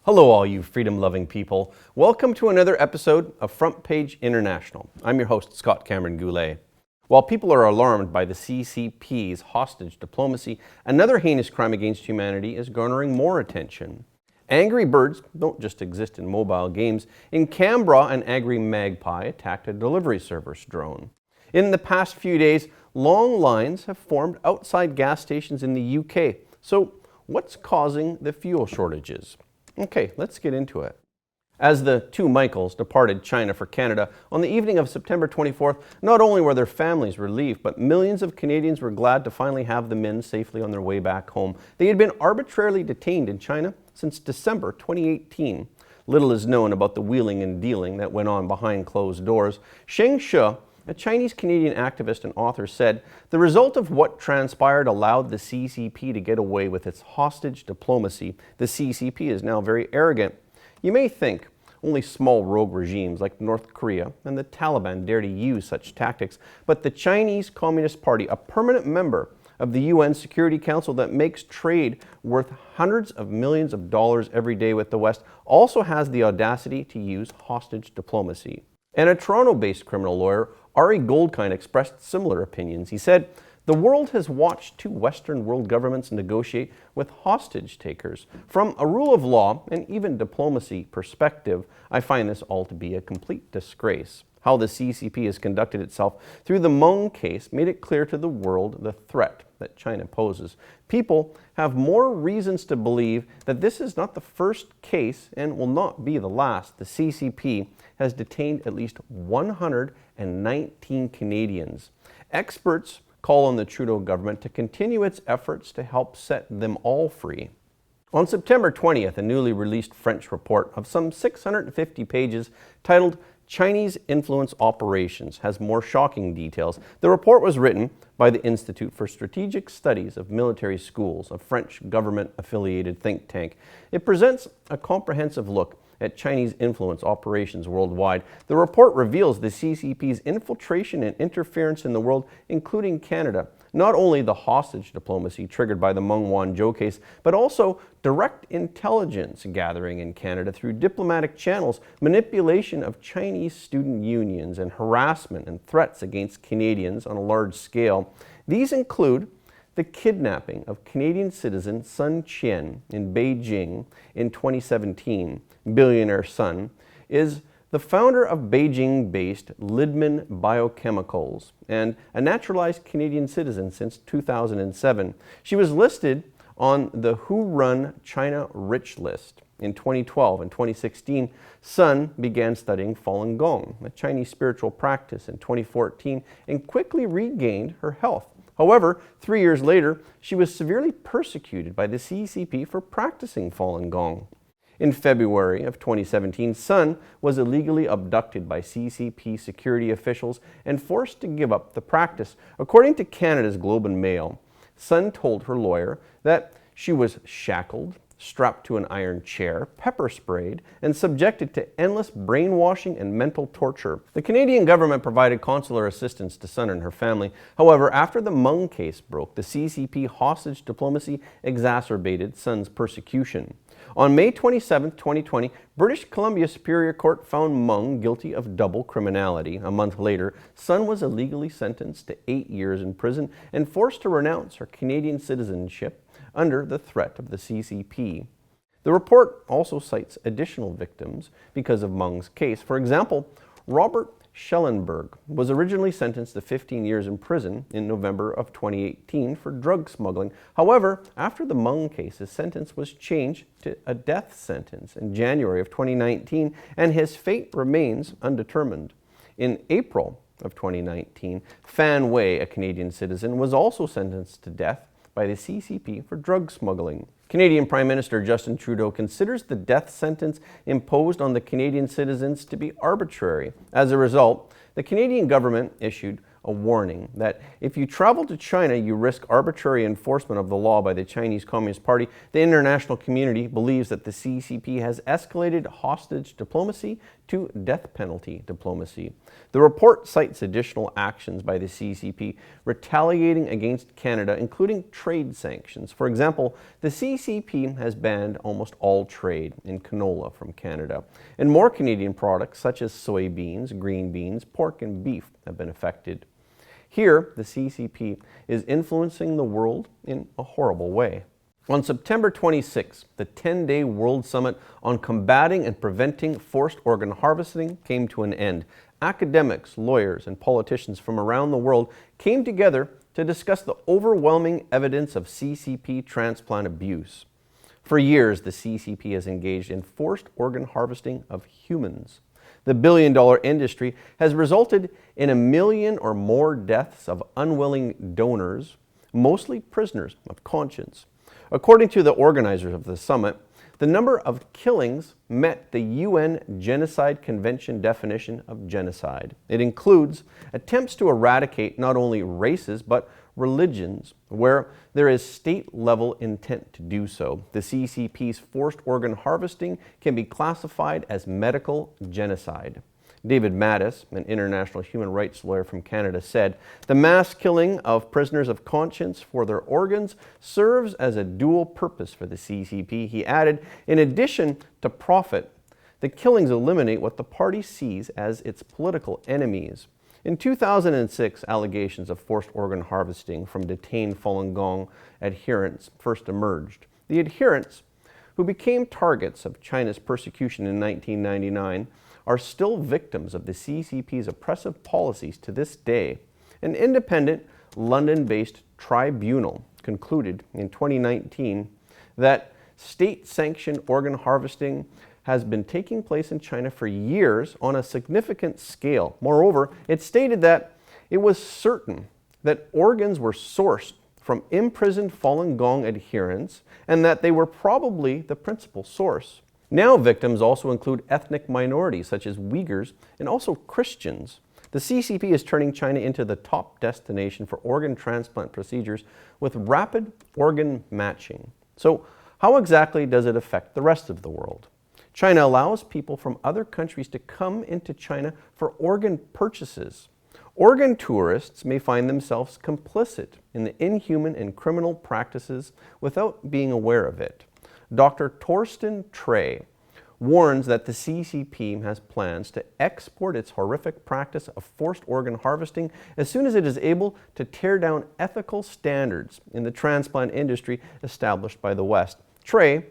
Hello all you freedom-loving people. Welcome to another episode of Front Page International. I'm your host, Scott Cameron Goulet. While people are alarmed by the CCP's hostage diplomacy, another heinous crime against humanity is garnering more attention. Angry birds don't just exist in mobile games. In Canberra, an angry magpie attacked a delivery service drone. In the past few days, long lines have formed outside gas stations in the UK. So what's causing the fuel shortages? Okay, let's get into it. As the two Michaels departed China for Canada on the evening of September 24th, not only were their families relieved, but millions of Canadians were glad to finally have the men safely on their way back home. They had been arbitrarily detained in China since December 2018. Little is known about the wheeling and dealing that went on behind closed doors. Sheng Shi, a Chinese-Canadian activist and author, said, "The result of what transpired allowed the CCP to get away with its hostage diplomacy. The CCP is now very arrogant." You may think only small rogue regimes like North Korea and the Taliban dare to use such tactics, but the Chinese Communist Party, a permanent member of the UN Security Council that makes trade worth hundreds of millions of dollars every day with the West, also has the audacity to use hostage diplomacy. And a Toronto-based criminal lawyer, Ari Goldkind, expressed similar opinions. He said, "The world has watched two Western world governments negotiate with hostage takers. From a rule of law and even diplomacy perspective, I find this all to be a complete disgrace." How the CCP has conducted itself through the Hmong case made it clear to the world the threat that China poses. People have more reasons to believe that this is not the first case and will not be the last. The CCP has detained at least 119 Canadians. Experts call on the Trudeau government to continue its efforts to help set them all free. On September 20th, a newly released French report of some 650 pages titled Chinese Influence Operations has more shocking details. The report was written by the Institute for Strategic Studies of Military Schools, a French government-affiliated think tank. It presents a comprehensive look at Chinese influence operations worldwide. The report reveals the CCP's infiltration and interference in the world, including Canada. Not only the hostage diplomacy triggered by the Meng Wanzhou case, but also direct intelligence gathering in Canada through diplomatic channels, manipulation of Chinese student unions, and harassment and threats against Canadians on a large scale. These include the kidnapping of Canadian citizen Sun Qian in Beijing in 2017. Billionaire Sun is the founder of Beijing-based Lidman Biochemicals and a naturalized Canadian citizen since 2007. She was listed on the Who Run China Rich list. In 2012 and 2016, Sun began studying Falun Gong, a Chinese spiritual practice, in 2014 and quickly regained her health. However, 3 years later, she was severely persecuted by the CCP for practicing Falun Gong. In February of 2017, Sun was illegally abducted by CCP security officials and forced to give up the practice. According to Canada's Globe and Mail, Sun told her lawyer that she was shackled, strapped to an iron chair, pepper sprayed, and subjected to endless brainwashing and mental torture. The Canadian government provided consular assistance to Sun and her family. However, after the Hmong case broke, the CCP hostage diplomacy exacerbated Sun's persecution. On May 27, 2020, British Columbia Superior Court found Hmong guilty of double criminality. A month later, Sun was illegally sentenced to 8 years in prison and forced to renounce her Canadian citizenship under the threat of the CCP. The report also cites additional victims because of Hmong's case. For example, Robert Schellenberg was originally sentenced to 15 years in prison in November of 2018 for drug smuggling. However, after the Hmong case, his sentence was changed to a death sentence in January of 2019, and his fate remains undetermined. In April of 2019, Fan Wei, a Canadian citizen, was also sentenced to death by the CCP for drug smuggling. Canadian Prime Minister Justin Trudeau considers the death sentence imposed on the Canadian citizens to be arbitrary. As a result, the Canadian government issued a warning that if you travel to China, you risk arbitrary enforcement of the law by the Chinese Communist Party. The international community believes that the CCP has escalated hostage diplomacy to death penalty diplomacy. The report cites additional actions by the CCP retaliating against Canada, including trade sanctions. For example, the CCP has banned almost all trade in canola from Canada, and more Canadian products such as soybeans, green beans, pork, and beef have been affected. Here, the CCP is influencing the world in a horrible way. On September 26, the 10-day World Summit on Combating and Preventing Forced Organ Harvesting came to an end. Academics, lawyers, and politicians from around the world came together to discuss the overwhelming evidence of CCP transplant abuse. For years, the CCP has engaged in forced organ harvesting of humans. The billion-dollar industry has resulted in 1 million or more deaths of unwilling donors, mostly prisoners of conscience. According to the organizers of the summit, the number of killings met the UN Genocide Convention definition of genocide. It includes attempts to eradicate not only races but religions where there is state-level intent to do so. The CCP's forced organ harvesting can be classified as medical genocide. David Mattis, an international human rights lawyer from Canada, said, "The mass killing of prisoners of conscience for their organs serves as a dual purpose for the CCP." He added, "In addition to profit, the killings eliminate what the party sees as its political enemies." In 2006, allegations of forced organ harvesting from detained Falun Gong adherents first emerged. The adherents, who became targets of China's persecution in 1999, are still victims of the CCP's oppressive policies to this day. An independent, London-based tribunal concluded in 2019 that state-sanctioned organ harvesting has been taking place in China for years on a significant scale. Moreover, it stated that it was certain that organs were sourced from imprisoned Falun Gong adherents and that they were probably the principal source. Now victims also include ethnic minorities such as Uyghurs and also Christians. The CCP is turning China into the top destination for organ transplant procedures with rapid organ matching. So how exactly does it affect the rest of the world? China allows people from other countries to come into China for organ purchases. Organ tourists may find themselves complicit in the inhuman and criminal practices without being aware of it. Dr. Torsten Trey warns that the CCP has plans to export its horrific practice of forced organ harvesting as soon as it is able to tear down ethical standards in the transplant industry established by the West. Trey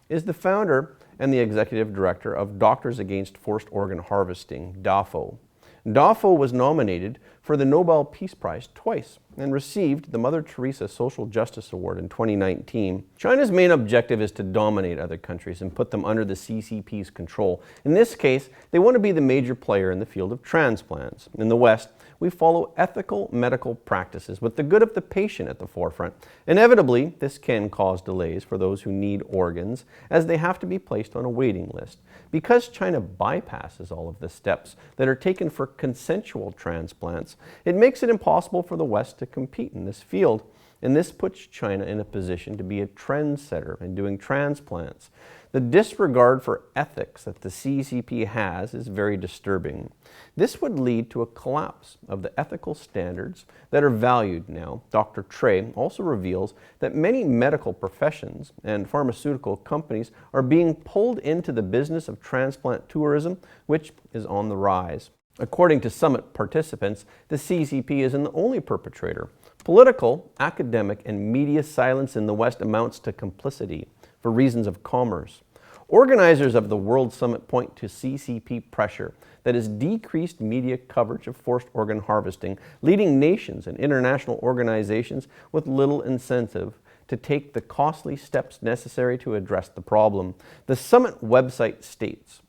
is the founder and the executive director of Doctors Against Forced Organ Harvesting, DAFO. DAFO was nominated for the Nobel Peace Prize twice and received the Mother Teresa Social Justice Award in 2019. China's main objective is to dominate other countries and put them under the CCP's control. In this case, they want to be the major player in the field of transplants. In the West, we follow ethical medical practices with the good of the patient at the forefront. Inevitably, this can cause delays for those who need organs, as they have to be placed on a waiting list. Because China bypasses all of the steps that are taken for consensual transplants, it makes it impossible for the West to compete in this field. And this puts China in a position to be a trendsetter in doing transplants. The disregard for ethics that the CCP has is very disturbing. This would lead to a collapse of the ethical standards that are valued now. Dr. Trey also reveals that many medical professions and pharmaceutical companies are being pulled into the business of transplant tourism, which is on the rise. According to summit participants, the CCP isn't the only perpetrator. Political, academic, and media silence in the West amounts to complicity for reasons of commerce. Organizers of the World Summit point to CCP pressure that has decreased media coverage of forced organ harvesting, leading nations and international organizations with little incentive to take the costly steps necessary to address the problem. The summit website states,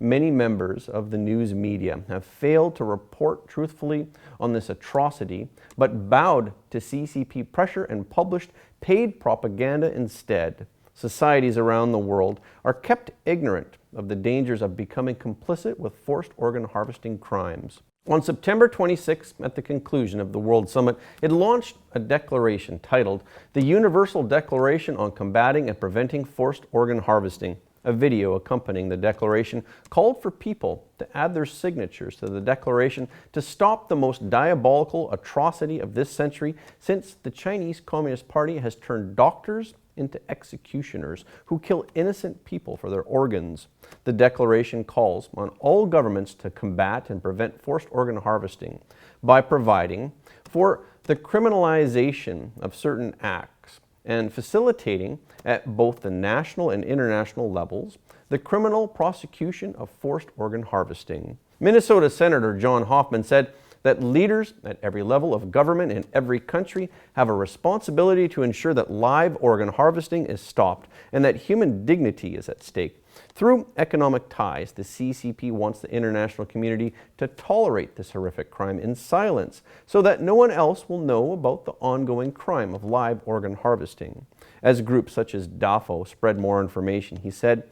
"Many members of the news media have failed to report truthfully on this atrocity, but bowed to CCP pressure and published paid propaganda instead. Societies around the world are kept ignorant of the dangers of becoming complicit with forced organ harvesting crimes." On September 26, at the conclusion of the World Summit, it launched a declaration titled The Universal Declaration on Combating and Preventing Forced Organ Harvesting. A video accompanying the declaration called for people to add their signatures to the declaration to stop the most diabolical atrocity of this century, since the Chinese Communist Party has turned doctors into executioners who kill innocent people for their organs. The declaration calls on all governments to combat and prevent forced organ harvesting by providing for the criminalization of certain acts and facilitating at both the national and international levels the criminal prosecution of forced organ harvesting. Minnesota Senator John Hoffman said that leaders at every level of government in every country have a responsibility to ensure that live organ harvesting is stopped and that human dignity is at stake. Through economic ties, the CCP wants the international community to tolerate this horrific crime in silence so that no one else will know about the ongoing crime of live organ harvesting. As groups such as DAFO spread more information, he said,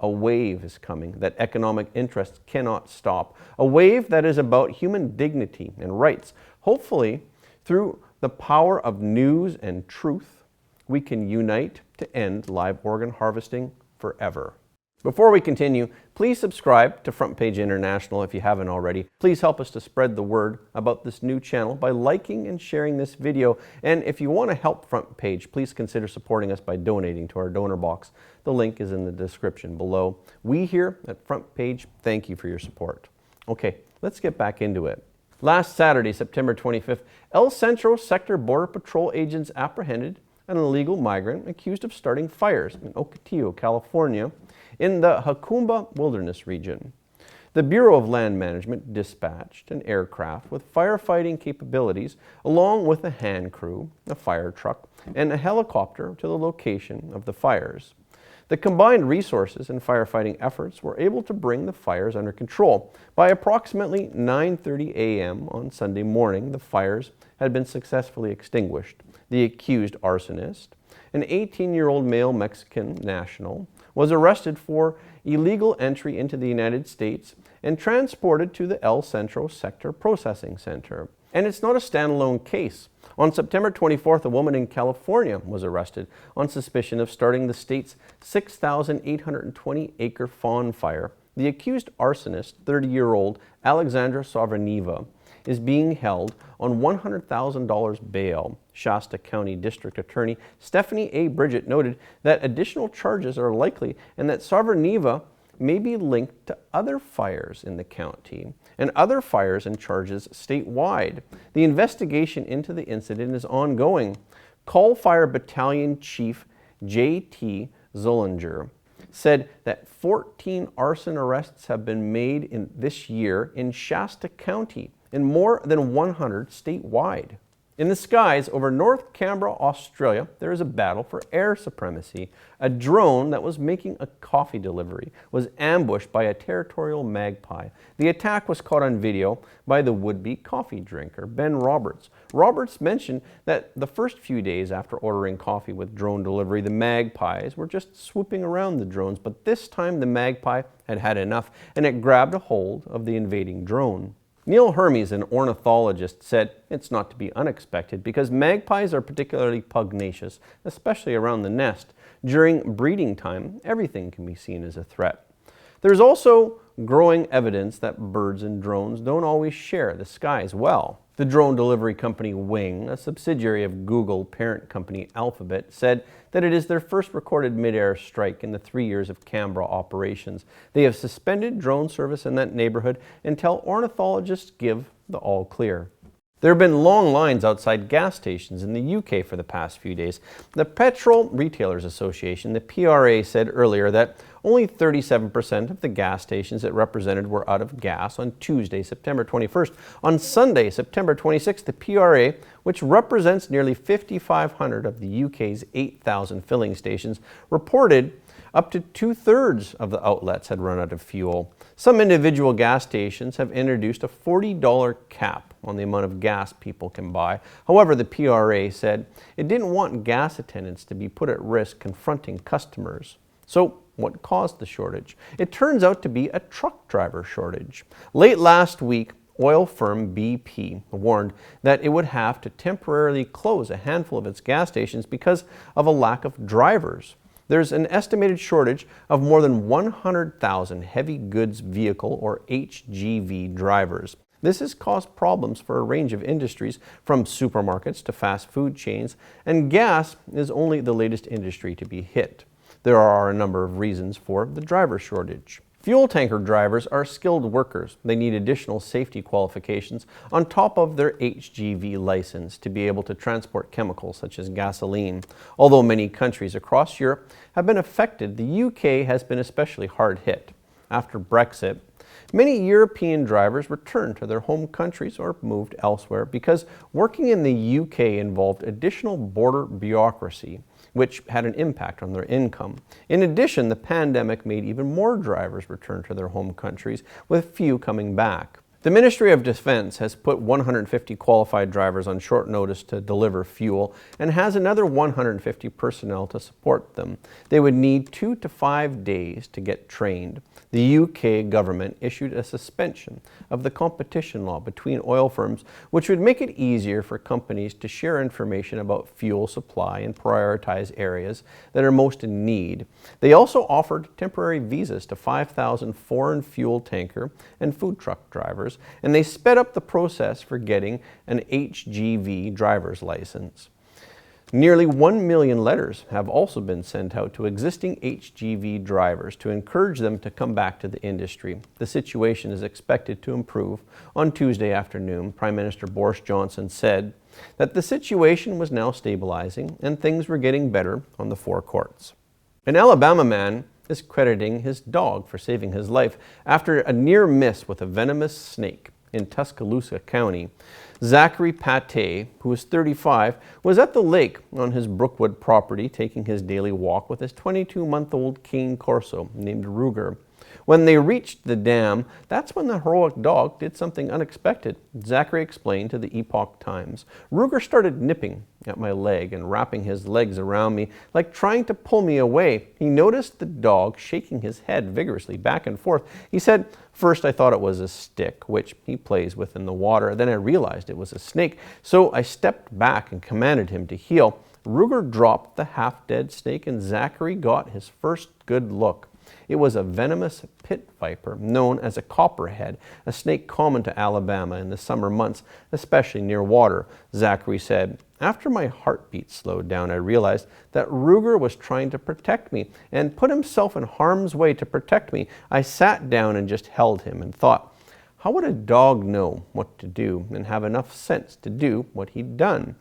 a wave is coming that economic interests cannot stop. A wave that is about human dignity and rights. Hopefully, through the power of news and truth, we can unite to end live organ harvesting forever. Before we continue, please subscribe to Front Page International if you haven't already. Please help us to spread the word about this new channel by liking and sharing this video. And if you want to help Front Page, please consider supporting us by donating to our donor box. The link is in the description below. We here at Front Page thank you for your support. Okay, let's get back into it. Last Saturday, September 25th, El Centro Sector Border Patrol agents apprehended an illegal migrant accused of starting fires in Ocotillo, California, in the Jacumba Wilderness region. The Bureau of Land Management dispatched an aircraft with firefighting capabilities along with a hand crew, a fire truck, and a helicopter to the location of the fires. The combined resources and firefighting efforts were able to bring the fires under control. By approximately 9:30 a.m. on Sunday morning, the fires had been successfully extinguished. The accused arsonist, an 18-year-old male Mexican national, was arrested for illegal entry into the United States and transported to the El Centro Sector Processing Center. And it's not a standalone case. On September 24th, a woman in California was arrested on suspicion of starting the state's 6,820-acre Fawn Fire. The accused arsonist, 30-year-old Alexandra Savraneva, is being held on $100,000 bail. Shasta County District Attorney Stephanie A. Bridget noted that additional charges are likely and that Savraneva may be linked to other fires in the county and other fires and charges statewide. The investigation into the incident is ongoing. Call Fire Battalion Chief J.T. Zollinger said that 14 arson arrests have been made in this year in Shasta County and more than 100 statewide. In the skies over North Canberra, Australia, there is a battle for air supremacy. A drone that was making a coffee delivery was ambushed by a territorial magpie. The attack was caught on video by the would-be coffee drinker, Ben Roberts. Roberts mentioned that the first few days after ordering coffee with drone delivery, the magpies were just swooping around the drones, but this time the magpie had had enough and it grabbed a hold of the invading drone. Neil Hermes, an ornithologist, said it's not to be unexpected because magpies are particularly pugnacious, especially around the nest. During breeding time, everything can be seen as a threat. There's also growing evidence that birds and drones don't always share the skies well. The drone delivery company Wing, a subsidiary of Google parent company Alphabet, said that it is their first recorded mid-air strike in the 3 years of Canberra operations. They have suspended drone service in that neighborhood until ornithologists give the all clear. There have been long lines outside gas stations in the UK for the past few days. The Petrol Retailers Association, the PRA, said earlier that only 37% of the gas stations it represented were out of gas on Tuesday, September 21st. On Sunday, September 26th, the PRA, which represents nearly 5,500 of the UK's 8,000 filling stations, reported up to 2/3 of the outlets had run out of fuel. Some individual gas stations have introduced a $40 cap on the amount of gas people can buy. However, the PRA said it didn't want gas attendants to be put at risk confronting customers. So, what caused the shortage? It turns out to be a truck driver shortage. Late last week, oil firm BP warned that it would have to temporarily close a handful of its gas stations because of a lack of drivers. There's an estimated shortage of more than 100,000 heavy goods vehicle or HGV drivers. This has caused problems for a range of industries, from supermarkets to fast food chains, and gas is only the latest industry to be hit. There are a number of reasons for the driver shortage. Fuel tanker drivers are skilled workers. They need additional safety qualifications on top of their HGV license to be able to transport chemicals such as gasoline. Although many countries across Europe have been affected, the UK has been especially hard hit. After Brexit, many European drivers returned to their home countries or moved elsewhere because working in the UK involved additional border bureaucracy, which had an impact on their income. In addition, the pandemic made even more drivers return to their home countries, with few coming back. The Ministry of Defense has put 150 qualified drivers on short notice to deliver fuel and has another 150 personnel to support them. They would need 2 to 5 days to get trained. The UK government issued a suspension of the competition law between oil firms, which would make it easier for companies to share information about fuel supply and prioritize areas that are most in need. They also offered temporary visas to 5,000 foreign fuel tanker and food truck drivers, and they sped up the process for getting an HGV driver's license. Nearly 1 million letters have also been sent out to existing HGV drivers to encourage them to come back to the industry. The situation is expected to improve. On Tuesday afternoon, Prime Minister Boris Johnson said that the situation was now stabilizing and things were getting better on the forecourts. An Alabama man is crediting his dog for saving his life after a near miss with a venomous snake in Tuscaloosa County. Zachary Pate, who is 35, was at the lake on his Brookwood property taking his daily walk with his 22-month-old cane corso named Ruger. When they reached the dam, that's when the heroic dog did something unexpected. Zachary explained to the Epoch Times. Ruger started nipping at my leg and wrapping his legs around me, like trying to pull me away. He noticed the dog shaking his head vigorously back and forth. He said, "First I thought it was a stick, which he plays with in the water. Then I realized it was a snake, so I stepped back and commanded him to heel. Ruger dropped the half-dead snake and Zachary got his first good look. It was a venomous pit viper known as a copperhead, a snake common to Alabama in the summer months, especially near water." Zachary said, "After my heartbeat slowed down, I realized that Ruger was trying to protect me and put himself in harm's way to protect me. I sat down and just held him and thought, how would a dog know what to do and have enough sense to do what he'd done?"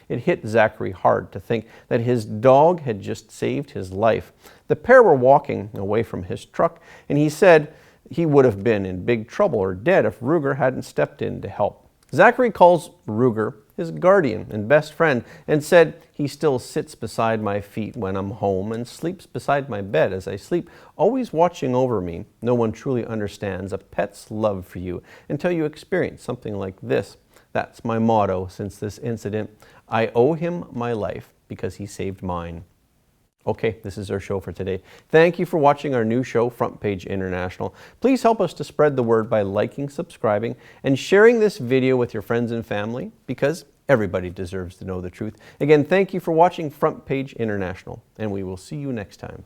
It hit Zachary hard to think that his dog had just saved his life. The pair were walking away from his truck, and he said he would have been in big trouble or dead if Ruger hadn't stepped in to help. Zachary calls Ruger his guardian and best friend and said, "He still sits beside my feet when I'm home and sleeps beside my bed as I sleep, always watching over me. No one truly understands a pet's love for you until you experience something like this. That's my motto since this incident. I owe him my life because he saved mine." Okay, this is our show for today. Thank you for watching our new show, Front Page International. Please help us to spread the word by liking, subscribing, and sharing this video with your friends and family, because everybody deserves to know the truth. Again, thank you for watching Front Page International, and we will see you next time.